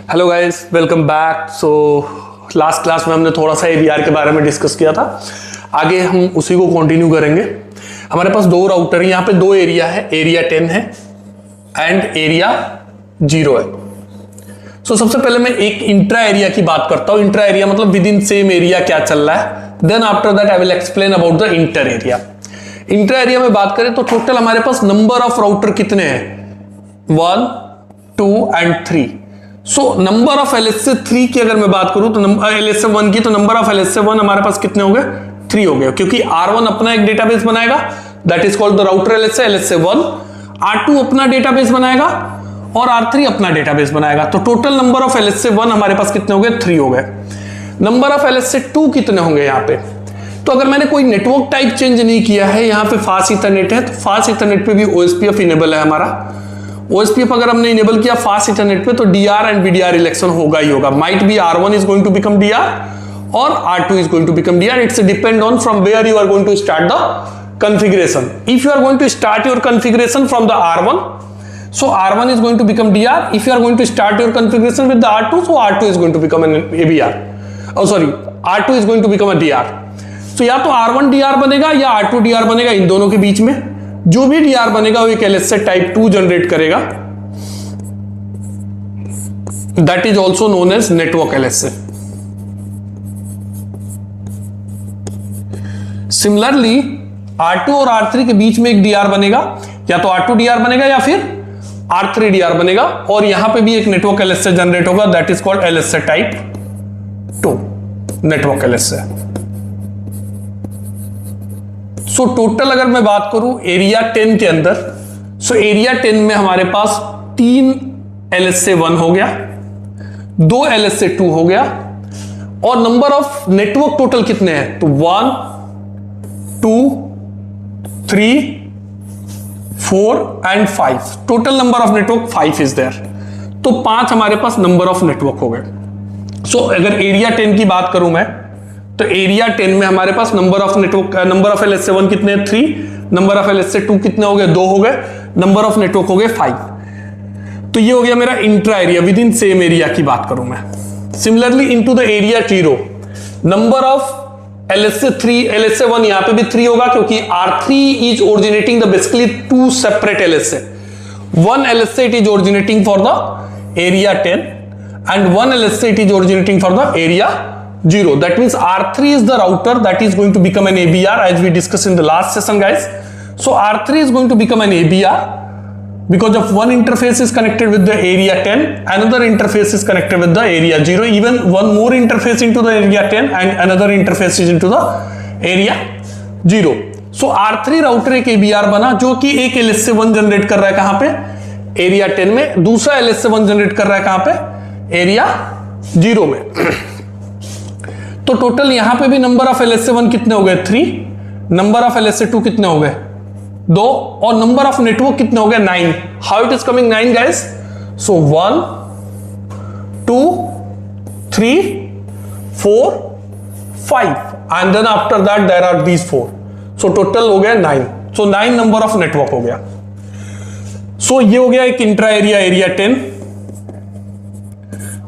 Hello guys, welcome back. So last class में हमने थोड़ा सा एवीआर के बारे में डिस्कस किया था। आगे हम उसी को कंटिन्यू करेंगे। हमारे पास दो राउटर है, यहाँ पे दो एरिया है, एरिया 10 है एंड एरिया 0 है। सो सबसे पहले मैं एक इंट्रा एरिया की बात करता हूँ। इंट्रा एरिया मतलब विद इन सेम एरिया क्या चल रहा है। Then after that I will explain about the inter area. Intra area में बात करें तो टोटल हमारे पास नंबर ऑफ राउटर कितने हैं, 1, 2 and 3। So number of LSA 3 की अगर मैं बात करूं तो LSA 1 की, तो नंबर ऑफ LSA 1 हमारे पास कितने हो गए, 3 हो गए, क्योंकि R1 अपना एक डेटाबेस बनाएगा, that is called the router LSA 1। R2 अपना डेटाबेस बनाएगा और R3 अपना डेटाबेस बनाएगा। तो टोटल नंबर ऑफ LSA 1 हमारे पास कितने हो गए, 3 हो गए। नंबर ऑफ LSA 2 कितने होंगे यहाँ पे, तो अगर मैंने कोई नेटवर्क टाइप चेंज नहीं किया है, यहाँ पे फास्ट इथरनेट है, तो फास्ट इथरनेट पे भी OSPF इनेबल है हमारा। OSPF अगर हमने इनेबल किया फास्ट इंटरनेट पे तो DR एंड VDR इलेक्शन होगा ही होगा। Might be R1 is going to become DR और R2 is going to become DR। It's depend on from where you are going to start the configuration. If you are going to start your configuration from the R1, so R1 is going to become DR. If you are going to start your configuration with the R2, so R2 is going to become an ABR. Oh sorry, R2 is going to become a DR. So या तो R1 DR बनेगा या R2 DR बनेगा। इन दोनों के बीच में जो भी DR बनेगा वो एक LSA टाइप 2 जनरेट करेगा। That is also known as network LSA। Similarly R2 और R3 के बीच में एक DR बनेगा, या तो R2 DR बनेगा या फिर R3 DR बनेगा, और यहां पे भी एक नेटवर्क LSA जनरेट होगा, that is called LSA type 2 network LSA। So total अगर मैं बात करूं एरिया 10 के अंदर, सो एरिया 10 में हमारे पास 3 LSA 1 हो गया, 2 LSA 2 हो गया, और नंबर ऑफ नेटवर्क टोटल कितने हैं, तो 1, 2, 3, 4 and 5। Total number of network 5 is there. तो 5 हमारे पास नंबर ऑफ नेटवर्क हो गए। सो अगर एरिया 10 की बात करूं मैं, तो एरिया 10 में हमारे पास number of network, number of LSA 1 कितने हैं, 3, नंबर ऑफ LSA 2 कितने हो गए, 2 हो गए, नंबर ऑफ नेटवर्क हो गए 5। तो ये हो गया मेरा intra area, with in same area की बात करूं मैं। Similarly into the area 0, number of LSA 3, LSA 1 यहां पे भी 3 होगा, क्योंकि R3 is originating the basically 2 separate LSA। 1 LSA it is originating for the area 10 and 1 LSA it is originating for the area 0. That means R3 is the router that is going to become an ABR, as we discussed in the last session, guys. So R3 is going to become an ABR because of one interface is connected with the area 10, another interface is connected with the area 0, even one more interface into the area 10 and another interface is into the area 0. So R3 router एक ABR बना, जो कि एक LSA 1 generate कर रहा है कहां पे, एरिया 10 में, दूसरा LSA 1 जनरेट कर रहा है कहां पे, एरिया 0 में। तो टोटल यहां पे भी नंबर ऑफ LSA 1 कितने हो गए, 3, नंबर ऑफ LSA 2 कितने हो गए, 2, और नंबर ऑफ नेटवर्क कितने हो गए, 9। How it is coming 9 guys, so 1, 2, 3, 4, 5 and then after that there are these 4। So total हो गया 9। सो 9 नंबर ऑफ नेटवर्क हो गया। सो ये हो गया एक इंट्रा एरिया, एरिया 10।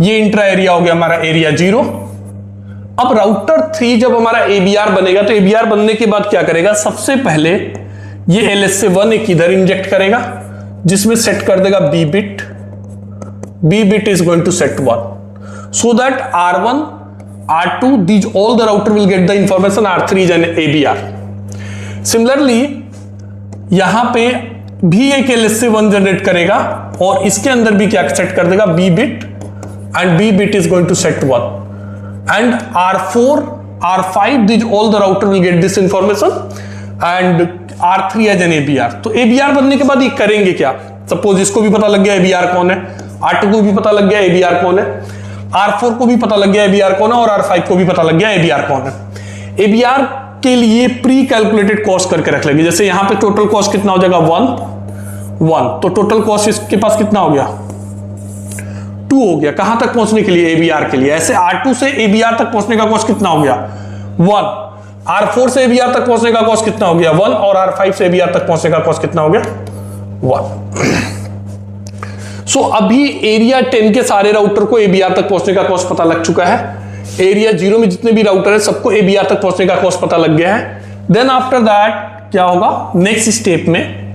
ये इंट्रा एरिया हो गया हमारा एरिया 0। अब राउटर 3 जब हमारा ABR बनेगा, तो ABR बनने के बाद क्या करेगा, सबसे पहले ये LSA 1 एक इधर इंजेक्ट करेगा, जिसमें सेट कर देगा B bit. B bit is going to set 1, so that R1, R2 these all the router will get the information R3 is an ABR. Similarly यहां पे भी एक LSA 1 जनरेट करेगा, और इसके अंदर भी क्या सेट कर देगा, B bit, and B bit is going to set 1, and R4, R5 these all the router will get this information and R3 as an ABR. तो ABR बनने के बाद ये करेंगे क्या, सपोज इसको भी पता लग गया ABR कौन है, R2 को भी पता लग गया ABR कौन है, R4 को भी पता लग गया ABR कौन है, और R5 को भी पता लग गया ABR कौन है। ABR के लिए प्री कैलकुलेटेड कॉस्ट करके रख लेंगे। जैसे यहां पे टोटल कॉस्ट कितना हो जाएगा, 1, तो टोटल कॉस्ट इसके पास कितना हो गया, 2 हो गया। कहां तक पहुंचने के लिए, ABR के लिए। ऐसे R2 से ABR तक पहुंचने का कॉस्ट कितना हो गया, 1, R4 से ABR तक पहुंचने का कॉस्ट कितना हो गया, 1, और R5 से ABR तक पहुंचने का कॉस्ट कितना हो गया, 1। सो अभी एरिया 10 के सारे राउटर को एबीआर तक पहुंचने का कॉस्ट पता लग चुका है। एरिया 0 में जितने भी राउटर है सबको एबीआर तक पहुंचने का कॉस्ट पता लग गया है। देन आफ्टर दैट क्या होगा, नेक्स्ट स्टेप में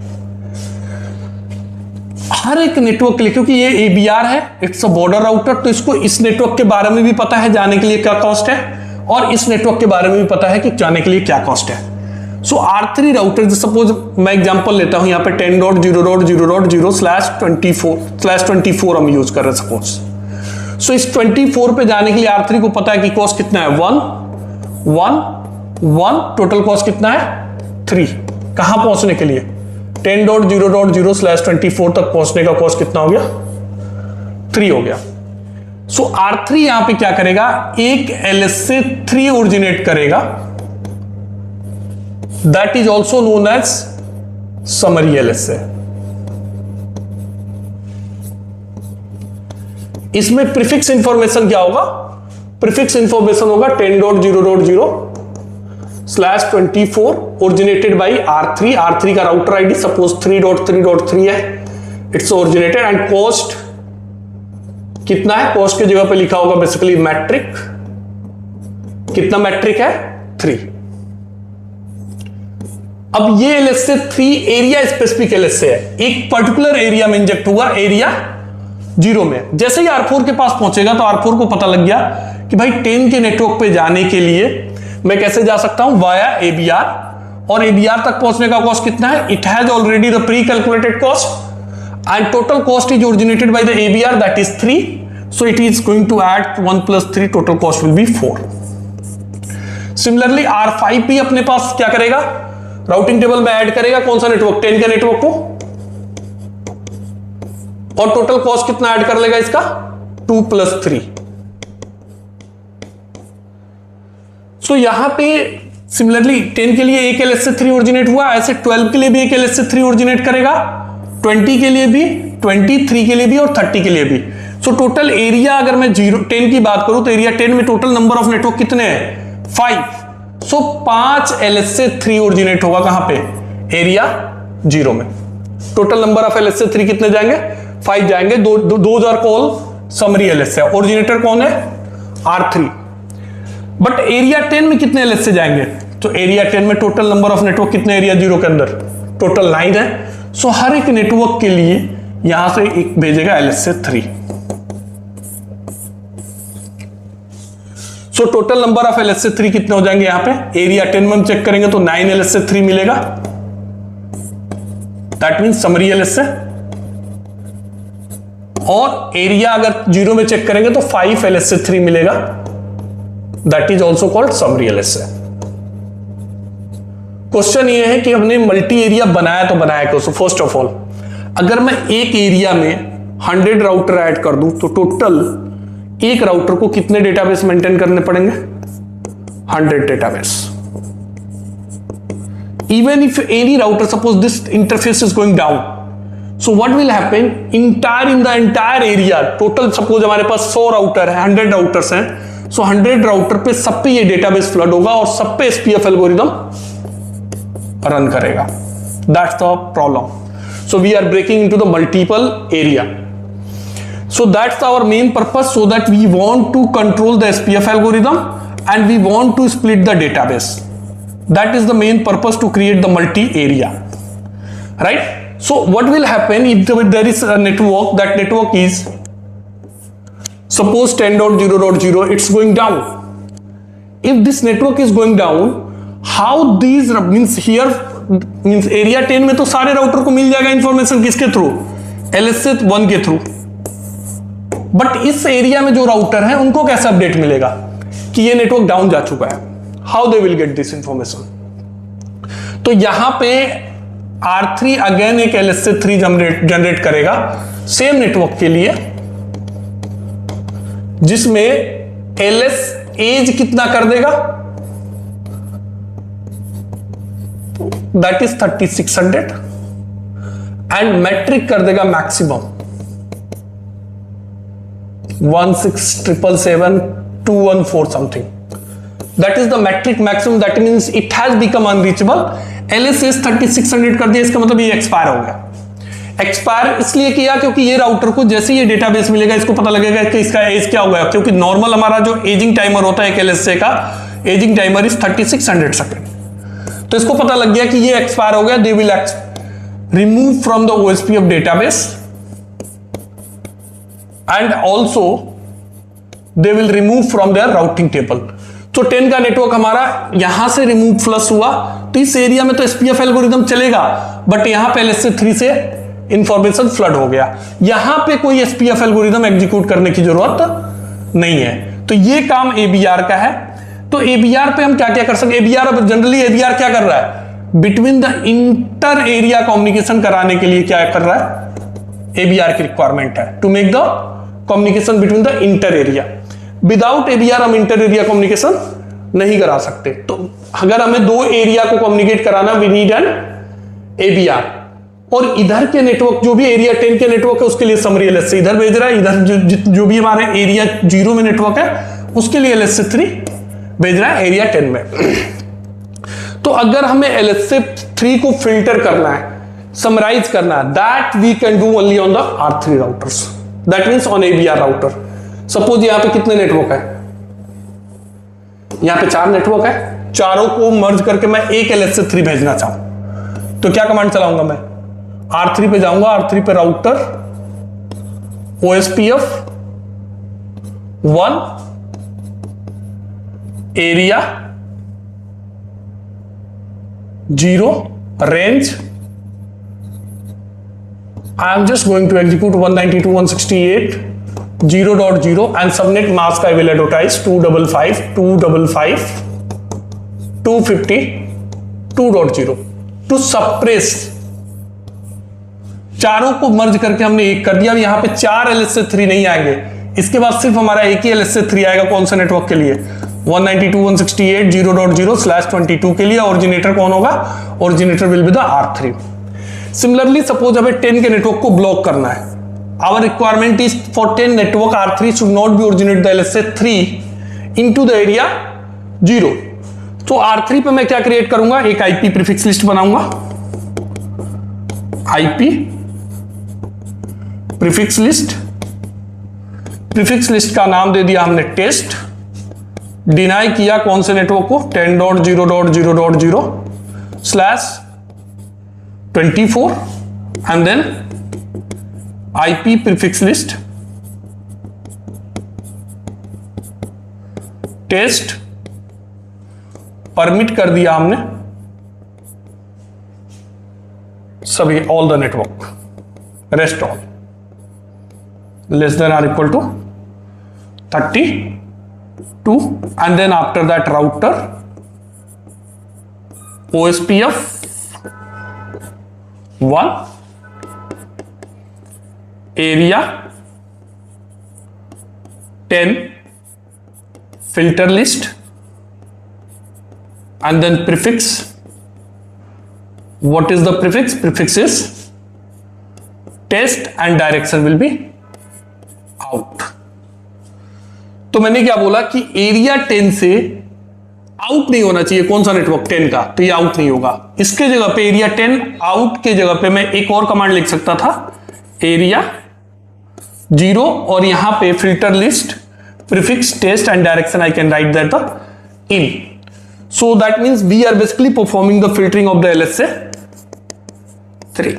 हर एक नेटवर्क के लिए, क्योंकि ये एबीआर है, इट्स अ बॉर्डर राउटर, तो इसको इस नेटवर्क के बारे में भी पता है जाने के लिए क्या कॉस्ट है, और इस नेटवर्क के बारे में भी पता है कि जाने के लिए क्या कॉस्ट है। सो R3 राउटर, सपोज मैं एग्जांपल लेता हूं यहां पे 10.0.0.0/24 हम यूज कर रहे हैं सपोज। सो इस 24 पे जाने के लिए R3 को पता है कि कॉस्ट कितना है, 1 टोटल कॉस्ट कितना है 3। कहां पहुंचने के लिए 10.0.0/24 तक पहुंचने का कॉस्ट कितना हो गया, 3 हो गया। सो R3 यहां पे क्या करेगा, एक LSA 3 ओरिजिनेट करेगा, that is also known as summary LSA। इसमें प्रीफिक्स इंफॉर्मेशन क्या होगा, प्रीफिक्स इंफॉर्मेशन होगा 10.0.0/24 ओरिजिनेटेड बाई R3। R3 का राउटर आईडी सपोज 3.3.3 है, इट्स ओरिजिनेटेड, एंड कॉस्ट कितना है, कॉस्ट की जगह पे लिखा होगा बेसिकली मैट्रिक, कितना मैट्रिक है 3। अब ये LSA 3 एरिया स्पेसिफिक LSA है, एक पर्टिकुलर एरिया में इंजेक्ट हुआ, एरिया 0 में। जैसे ही R4 के पास पहुंचेगा तो R4 को पता लग गया कि भाई 10 के नेटवर्क पे जाने के लिए मैं कैसे जा सकता हूं, वाया ABR, और ABR तक पहुंचने का कॉस्ट कितना है, it has already the pre calculated cost and total cost is originated by the ABR, that is 3, so it is going to add 1 + 3, total cost will be 4। Similarly R5 भी अपने पास क्या करेगा, routing table में add करेगा कौन सा network, 10 के network को, और टोटल कॉस्ट कितना ऐड कर लेगा इसका, 2 + 3। सो यहां पे सिमिलरली 10 के लिए एक LSA 3 ओरिजिनेट हुआ, ऐसे 12 के लिए भी एक LSA 3 ओरिजिनेट करेगा, 20 के लिए भी, 23 के लिए भी, और 30 के लिए भी। सो टोटल एरिया अगर मैं 10 की बात करूं तो एरिया 10 में टोटल नंबर ऑफ नेटवर्क कितने हैं, 5। सो 5 LSA 3 ओरिजिनेट होगा कहां पे, एरिया 0 में। टोटल नंबर ऑफ LSA 3 कितने जाएंगे, 5 जाएंगे। Those are called summary LSA। Originator कौन है, R3। बट एरिया 10 में कितने LSA जाएंगे, तो एरिया 10 में टोटल नंबर ऑफ नेटवर्क कितने, एरिया 0 के अंदर टोटल 9 है। सो हर एक नेटवर्क के लिए यहां से एक भेजेगा LSA 3। So total number of LSA 3 कितने हो जाएंगे, यहां पे एरिया 10 में हम चेक करेंगे तो 9 LSA 3 मिलेगा, दैट मीन समरी LSA। और एरिया अगर 0 में चेक करेंगे तो 5 LSA 3 मिलेगा, that is also called summary LSA। Question ये है कि हमने मल्टी एरिया बनाया तो बनाया कैसे। फर्स्ट ऑफ ऑल अगर मैं एक एरिया में 100 राउटर ऐड कर दूं तो टोटल एक राउटर को कितने डेटाबेस मेंटेन करने पड़ेंगे, 100 database. Even if any router, suppose this interface is going down, so what will happen, in the entire area, total suppose हमारे पास 100 राउटर है, 100 राउटर्स हैं, सो 100 राउटर पे सब पे ये डेटाबेस फ्लड होगा और सब पे SPF एल्गोरिथम रन करेगा। That's the problem. So we are breaking into the multiple area. So that's our main purpose, so that we want to control the SPF algorithm and we want to split the database. That is the main purpose to create the multi-area, right? So what will happen if there is a network, that network is suppose 10.0.0, it's going down. If this network is going down, how these means here means area 10 में तो सारे router को मिल जाएगा information, किसके through, LSA 1 के through. But इस area में जो राउटर है उनको कैसे अपडेट मिलेगा कि ये नेटवर्क डाउन जा चुका है, how they will get this information. तो यहां पे R3 अगेन एक LSA 3 जनरेट करेगा सेम नेटवर्क के लिए, जिसमें LS एज कितना कर देगा, दैट इज 3600, एंड मैट्रिक कर देगा maximum 16777 something. That is the metric maximum, that means it has become unreachable. LSA 3600 कर दिया, इसका मतलब ये एक्सपायर हो गया। एक्सपायर इसलिए किया क्योंकि ये राउटर को जैसे ये डेटाबेस मिलेगा इसको पता लगेगा कि इसका एज क्या होगा, क्योंकि नॉर्मल हमारा जो एजिंग टाइमर होता है एक LSA का एजिंग टाइमर इज 3600 सेकेंड। तो इसको पता लग गया कि ये एक्सपायर हो गया, they will remove from the OSP of database and also they will remove from their routing table. तो 10 का नेटवर्क हमारा यहां से रिमूव फ्लश हुआ, तो इस एरिया में तो SPF एल्गोरिथम चलेगा, बट यहां पे LSA3 से इंफॉर्मेशन फ्लड हो गया, यहां पे कोई SPF एल्गोरिथम एग्जीक्यूट करने की जरूरत नहीं है। तो ये काम ABR का है। तो ABR पे हम क्या क्या कर सकते हैं? ABR जनरली ABR क्या कर रहा है? Between the inter area communication कराने के लिए क्या कर रहा है? ABR की रिक्वायरमेंट है to make the communication between the inter area. Without ABR हम इंटर एरिया कम्युनिकेशन नहीं करा सकते। तो अगर हमें दो एरिया को कम्युनिकेट कराना, वी नीड एन ABR। और इधर के नेटवर्क जो भी एरिया 10 के नेटवर्क है उसके लिए समरी LSA इधर भेज रहा है, इधर जो भी हमारे एरिया 0 में नेटवर्क है उसके लिए LSA3 भेज रहा है एरिया 10 में। तो अगर हमें LSA3 को फिल्टर करना है, समराइज करना है, that we can do only on the R3 routers, that means on ABR router. Suppose यहां पे कितने नेटवर्क है? यहां पे 4 नेटवर्क है, चारों को मर्ज करके मैं एक LSA3 भेजना चाहूं तो क्या कमांड चलाऊंगा? मैं R3 पे जाऊंगा, R3 पे router OSPF 1 area 0 range, I am just going to execute 192.168.0.0 and subnet mask I will advertise 255 255 250 2.0 to suppress। चारों को मर्ज करके हमने एक कर दिया। यहां पे 4 LSA3 नहीं आएंगे, इसके बाद सिर्फ हमारा एक ही LSA3 आएगा। कौन सा नेटवर्क के लिए? 192.168.0.0/22 के लिए। ओरिजिनेटर कौन होगा? Originator will be the R3। Similarly suppose हमें 10 के नेटवर्क को ब्लॉक करना है। Our requirement is for 10 network R3 should not be originate the LSA3 into the area 0। तो R3 पे मैं क्या क्रिएट करूंगा? एक IP प्रीफिक्स लिस्ट बनाऊंगा, IP prefix list. Prefix list का नाम दे दिया हमने टेस्ट। डिनाई किया कौन से नेटवर्क को? 10.0.0.0/24 and then IP prefix list test permit कर दिया हमने सभी all the network, rest all less than are equal to 32 and then after that router OSPF 1 area 10 filter list and then prefix. What is the prefix? Prefix is test and direction will be out। तो मैंने क्या बोला कि area 10 से out नहीं होना चाहिए। कौन सा नेटवर्क? 10 का, तो ये आउट नहीं होगा। इसके जगह पे एरिया 10 आउट के जगह पे मैं एक और कमांड लिख सकता था, एरिया 0 और यहां पे filter list prefix test and direction I can write that in. So that means we are basically performing the filtering of the LSA3।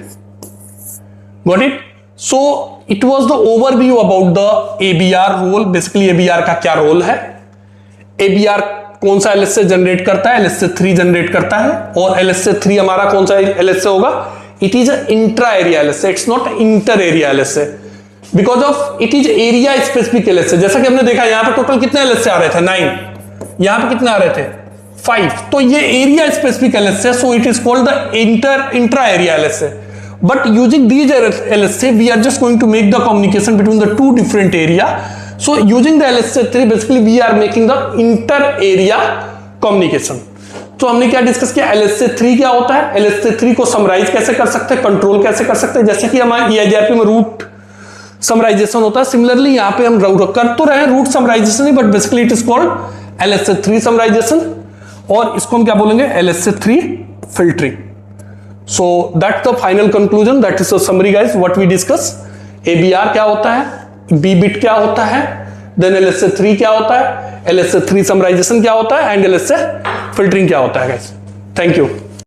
Got it? So it was the overview about the ABR role. Basically ABR का क्या role है, ABR कौन सा LSA generate करता है? LSA3 generate करता है। और LSA3 हमारा कौन सा LSA होगा? It is intra area LSA, it's not inter area LSA because of it is area specific LSA। जैसा कि हमने देखा यहां पर टोटल कितने LSA आ रहे थे? 9। यहां पर कितने आ रहे थे? 5। तो ये area specific LSA, so it is called the intra area LSA। But using these LSA, we are just going to make the communication between the two different area. So using the LSA3, basically we are making the inter-area communication. तो हमने क्या discuss किया? LSA3 क्या होता है? LSA3 को summarise कैसे कर सकते हैं, कंट्रोल कैसे कर सकते हैं? जैसे कि हमारे EIGRP में रूट समराइजेशन होता है, सिमिलरली यहाँ पे हम राउट कर तो रहे हैं रूट समराइजेशन ही, but basically it is called LSA3 summarisation. और इसको हम क्या बोलेंगे? LSA3 filtering. So that's the final conclusion. That is a summary, guys. What we discuss. ABR क्या होता है, B bit क्या होता है, then LSA3 क्या होता है, LSA3 समराइजेशन क्या होता है, एंड LSA फिल्टरिंग क्या होता है, guys. Thank you.